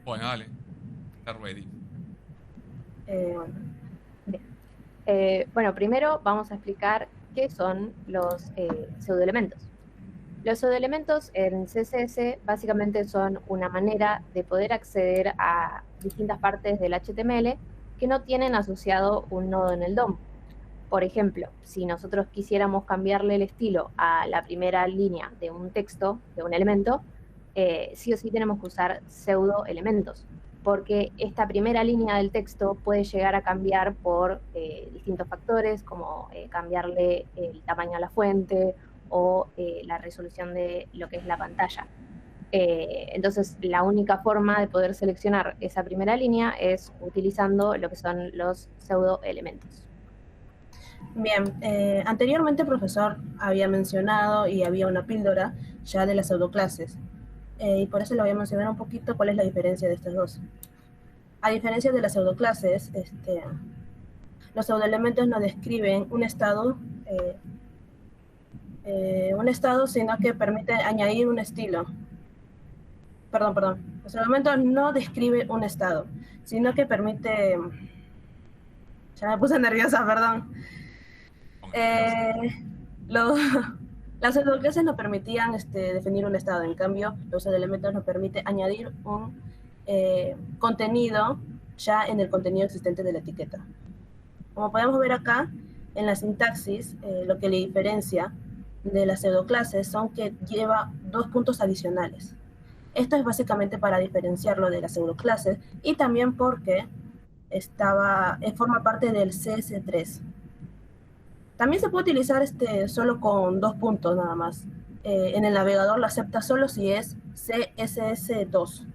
Bueno, dale. Está ready. Bueno, bien. Bueno, primero vamos a explicar qué son los pseudoelementos. Los pseudoelementos en CSS básicamente son una manera de poder acceder a distintas partes del HTML que no tienen asociado un nodo en el DOM. Por ejemplo, si nosotros quisiéramos cambiarle el estilo a la primera línea de un texto, de un elemento, sí o sí tenemos que usar pseudoelementos, porque esta primera línea del texto puede llegar a cambiar por distintos factores, como cambiarle el tamaño a la fuente o la resolución de lo que es la pantalla. Entonces, la única forma de poder seleccionar esa primera línea es utilizando lo que son los pseudoelementos. Bien, anteriormente el profesor había mencionado y había una píldora ya de las pseudoclases. Y por eso le voy a mencionar un poquito cuál es la diferencia de estas dos. A diferencia de las pseudoclases, los pseudoelementos no describen un estado, sino que permite añadir un estilo. Perdón. Los pseudoelementos no describen un estado, sino que permite... Ya me puse nerviosa, perdón. Las pseudoclases nos permitían definir un estado. En cambio, los pseudoelementos nos permiten añadir un contenido ya en el contenido existente de la etiqueta. Como podemos ver acá, en la sintaxis, lo que le diferencia de las pseudoclases son que lleva 2 puntos adicionales. Esto es básicamente para diferenciarlo de las pseudoclases y también porque forma parte del CS3. También se puede utilizar solo con 2 puntos nada más. En el navegador lo acepta solo si es CSS2.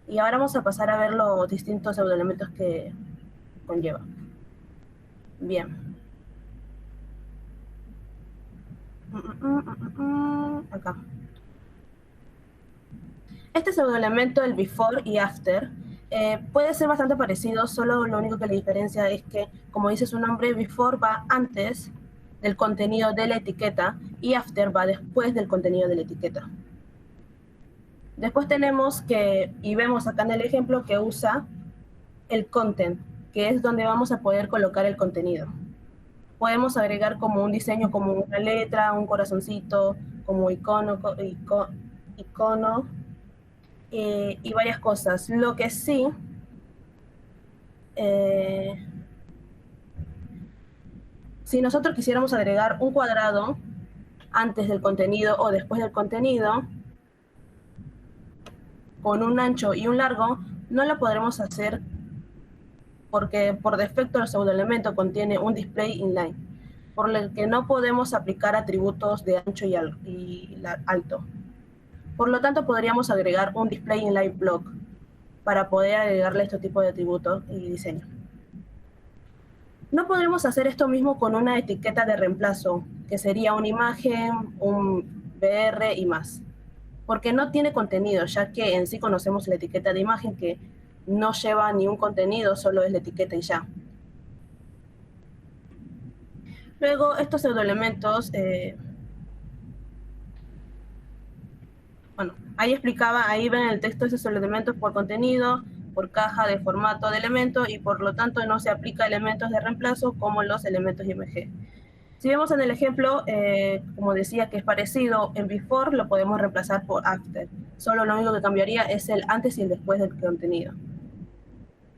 Y ahora vamos a pasar a ver los distintos pseudoelementos que conlleva. Bien. Acá. Este pseudoelemento, el before y after, puede ser bastante parecido, solo lo único que le diferencia es que, como dice su nombre, before va antes del contenido de la etiqueta y after va después del contenido de la etiqueta. Después tenemos y vemos acá en el ejemplo que usa el content, que es donde vamos a poder colocar el contenido. Podemos agregar como un diseño, como una letra, un corazoncito, como icono y varias cosas. Lo que sí, si nosotros quisiéramos agregar un cuadrado antes del contenido o después del contenido, con un ancho y un largo, no lo podremos hacer porque por defecto el pseudoelemento contiene un display inline, por lo que no podemos aplicar atributos de ancho y alto. Por lo tanto, podríamos agregar un display inline block para poder agregarle este tipo de atributos y diseño. No podremos hacer esto mismo con una etiqueta de reemplazo, que sería una imagen, un BR y más, porque no tiene contenido, ya que en sí conocemos la etiqueta de imagen que no lleva ni un contenido, solo es la etiqueta y ya. Luego, estos pseudoelementos, bueno, ahí ven en el texto esos elementos por contenido, por caja de formato de elemento y por lo tanto no se aplica elementos de reemplazo como los elementos IMG. Si vemos en el ejemplo, como decía que es parecido, en before lo podemos reemplazar por after. Solo lo único que cambiaría es el antes y el después del contenido.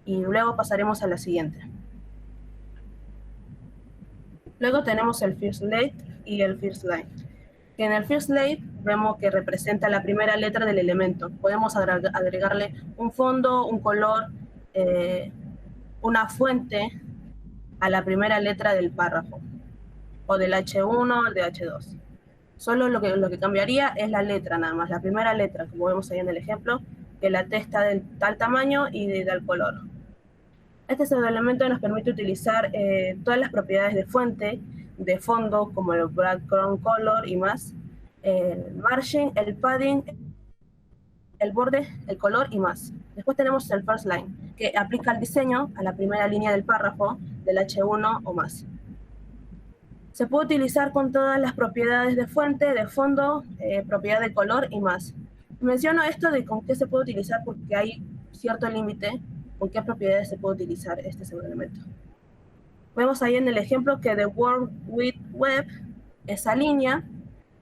Y luego pasaremos a la siguiente. Luego tenemos el first late y el first line. Que en el first late vemos que representa la primera letra del elemento. Podemos agregarle un fondo, un color, una fuente a la primera letra del párrafo, o del H1 o del H2. Solo lo que cambiaría es la letra nada más, la primera letra, como vemos ahí en el ejemplo, que la T está de tal tamaño y de tal color. Este pseudoelemento nos permite utilizar todas las propiedades de fuente, de fondo, como el background color y más, el margin, el padding, el borde, el color y más. Después tenemos el first line, que aplica el diseño a la primera línea del párrafo, del H1 o más. Se puede utilizar con todas las propiedades de fuente, de fondo, propiedad de color y más. Menciono esto de con qué se puede utilizar porque hay cierto límite con qué propiedades se puede utilizar este pseudoelemento. Vemos ahí en el ejemplo que The World Wide Web, esa línea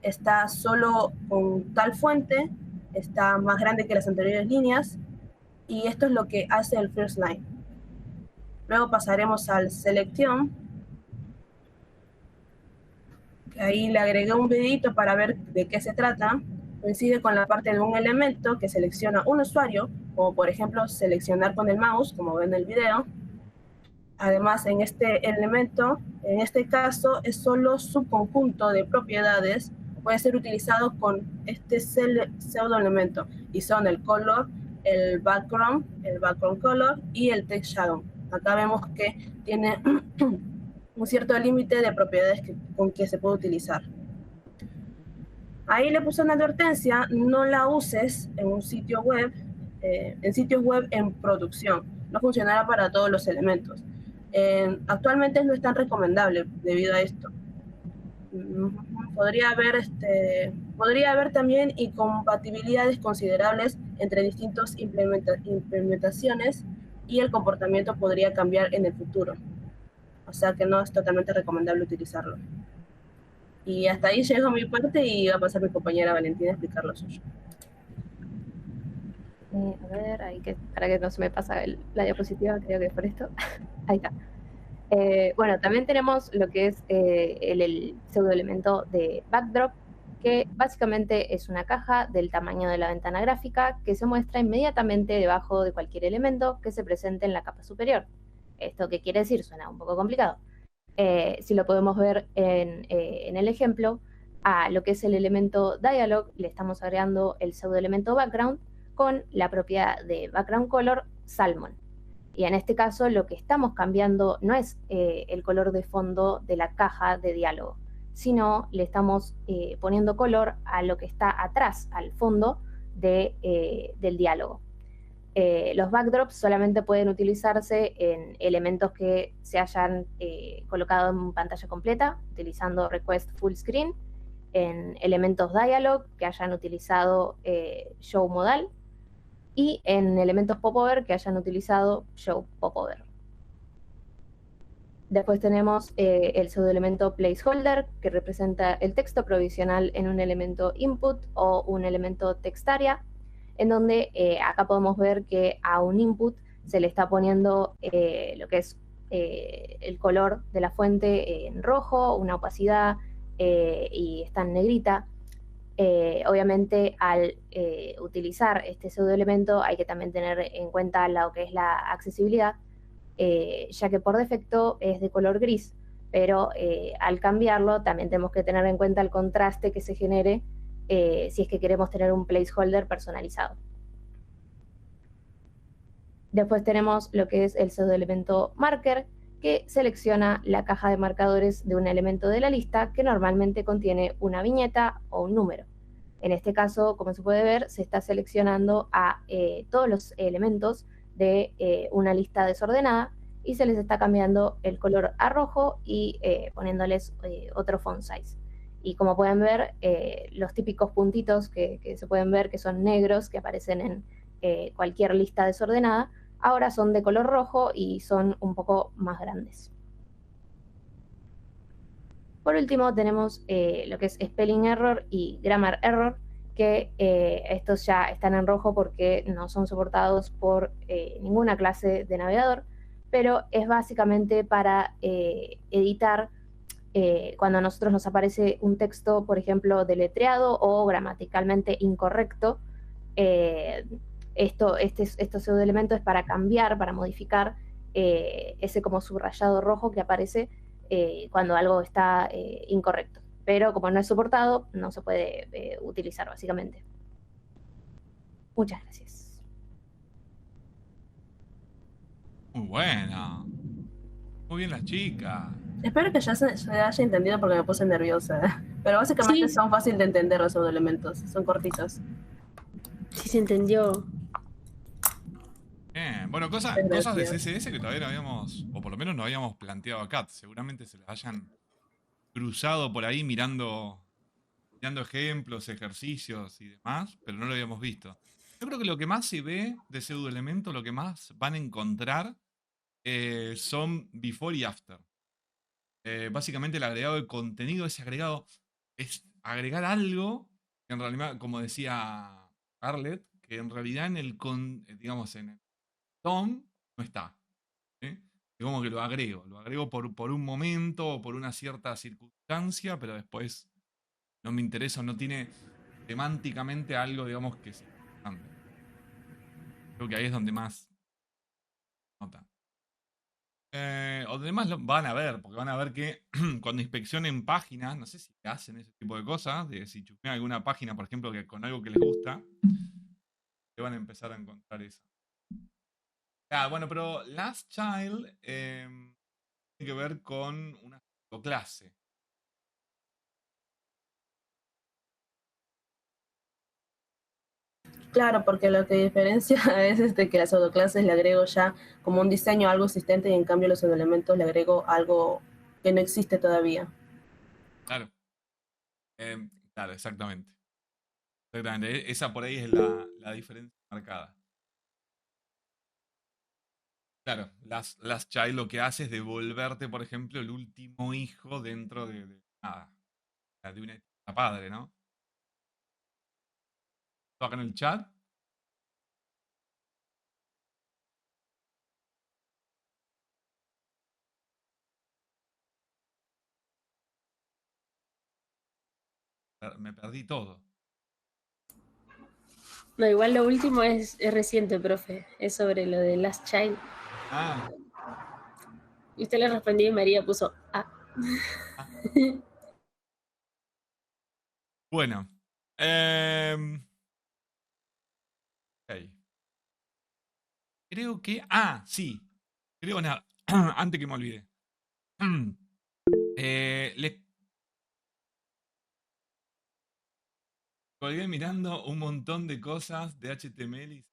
está solo con tal fuente, está más grande que las anteriores líneas, y esto es lo que hace el first line. Luego pasaremos al selection, que ahí le agregué un videito para ver de qué se trata. Coincide con la parte de un elemento que selecciona un usuario, como por ejemplo seleccionar con el mouse, como ven en el video. Además, en este elemento, en este caso, es solo su conjunto de propiedades, puede ser utilizado con este pseudoelemento, y son el color, el background color y el text shadow. Acá vemos que tiene un cierto límite de propiedades con que se puede utilizar. Ahí le puse una advertencia: no la uses en un sitio web, en sitios web en producción. No funcionará para todos los elementos. Actualmente no es tan recomendable debido a esto. Podría haber también incompatibilidades considerables entre distintas implementaciones y el comportamiento podría cambiar en el futuro. O sea que no es totalmente recomendable utilizarlo. Y hasta ahí llegó mi parte y va a pasar mi compañera Valentina a explicar lo suyo. A ver, ahí para que no se me pasa la diapositiva, creo que es por esto. Ahí está. Bueno, también tenemos lo que es el pseudoelemento de backdrop, que básicamente es una caja del tamaño de la ventana gráfica que se muestra inmediatamente debajo de cualquier elemento que se presente en la capa superior. ¿Esto qué quiere decir? Suena un poco complicado. Si lo podemos ver en el ejemplo, a lo que es el elemento dialog le estamos agregando el pseudoelemento background con la propiedad de background color salmon. Y en este caso lo que estamos cambiando no es el color de fondo de la caja de diálogo, sino le estamos poniendo color a lo que está atrás, al fondo del diálogo. Los backdrops solamente pueden utilizarse en elementos que se hayan colocado en pantalla completa, utilizando request full screen, en elementos dialog que hayan utilizado show modal, y en elementos popover que hayan utilizado show popover. Después tenemos el pseudoelemento placeholder, que representa el texto provisional en un elemento input o un elemento textarea, en donde acá podemos ver que a un input se le está poniendo lo que es el color de la fuente en rojo, una opacidad, y está en negrita. Obviamente al utilizar este pseudoelemento hay que también tener en cuenta lo que es la accesibilidad, ya que por defecto es de color gris, pero al cambiarlo también tenemos que tener en cuenta el contraste que se genere si es que queremos tener un placeholder personalizado. Después tenemos lo que es el pseudoelemento marker, que selecciona la caja de marcadores de un elemento de la lista que normalmente contiene una viñeta o un número. En este caso, como se puede ver, se está seleccionando a todos los elementos de una lista desordenada y se les está cambiando el color a rojo y poniéndoles otro font size. Y como pueden ver, los típicos puntitos que se pueden ver, que son negros, que aparecen en cualquier lista desordenada, ahora son de color rojo y son un poco más grandes. Por último tenemos lo que es spelling error y grammar error, que estos ya están en rojo porque no son soportados por ninguna clase de navegador, pero es básicamente para editar cuando a nosotros nos aparece un texto, por ejemplo, deletreado o gramaticalmente incorrecto. Estos pseudoelementos es para cambiar, para modificar ese como subrayado rojo que aparece cuando algo está incorrecto. Pero como no es soportado, no se puede utilizar básicamente. Muchas gracias. Muy buena. Muy bien la chica. Espero que ya se haya entendido porque me puse nerviosa. Pero básicamente son fáciles de entender los pseudoelementos, son cortitos. Sí se entendió. Bien. Bueno, cosas de CSS que todavía no habíamos, o por lo menos no habíamos planteado acá. Seguramente se las hayan cruzado por ahí mirando dando ejemplos, ejercicios y demás, pero no lo habíamos visto. Yo creo que lo que más se ve de pseudoelementos, lo que más van a encontrar son before y after. Básicamente el agregado de contenido, ese agregado es agregar algo que en realidad, como decía Arlet, que en realidad digamos, en el DOM no está. ¿Sí? Es como que lo agrego por un momento o por una cierta circunstancia, pero después no me interesa, no tiene semánticamente algo, digamos, que es importante. Creo que ahí es donde más nota. O demás lo van a ver, porque van a ver que cuando inspeccionen páginas, no sé si hacen ese tipo de cosas, de si chusmean alguna página, por ejemplo, que con algo que les gusta, que van a empezar a encontrar eso. Ah, bueno, pero Last Child tiene que ver con una clase. Claro, porque lo que diferencia es que las pseudoclases le agrego ya como un diseño a algo existente y en cambio los pseudoelementos le agrego algo que no existe todavía. Claro. Claro, exactamente. Exactamente. Esa por ahí es la diferencia marcada. Claro, las Child lo que hace es devolverte, por ejemplo, el último hijo dentro de nada, de una padre, ¿no? Acá en el chat. Me perdí todo. No, igual lo último es reciente, profe. Es sobre lo de Last Child. Ah, Y usted le respondió y María puso ah. ah. Bueno. Ok. Creo que. Ah, sí. Creo nada. Antes que me olvide. Le colgué mirando un montón de cosas de HTML.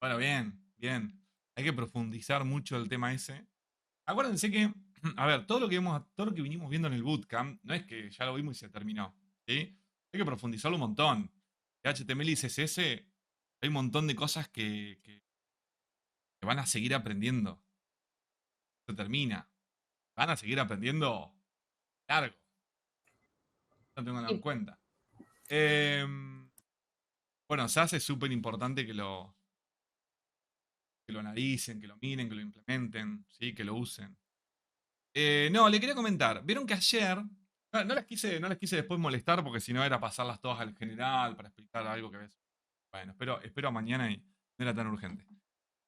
Bueno, bien, bien. Hay que profundizar mucho el tema ese. Acuérdense que, a ver, todo lo que vinimos viendo en el bootcamp, no es que ya lo vimos y se terminó. ¿Sí? Hay que profundizarlo un montón. De HTML y CSS hay un montón de cosas que van a seguir aprendiendo. Se termina. Van a seguir aprendiendo largo. No tengo nada en Y cuenta. Bueno, SAS es súper importante que lo analicen, que lo miren, que lo implementen, ¿sí? Que lo usen. No, le quería comentar. Vieron que ayer. No las quise después molestar porque si no era pasarlas todas al general para explicar algo que ves. Bueno, espero a mañana y no era tan urgente.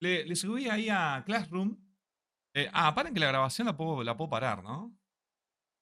Le subí ahí a Classroom. Paren que la grabación la puedo parar, ¿no?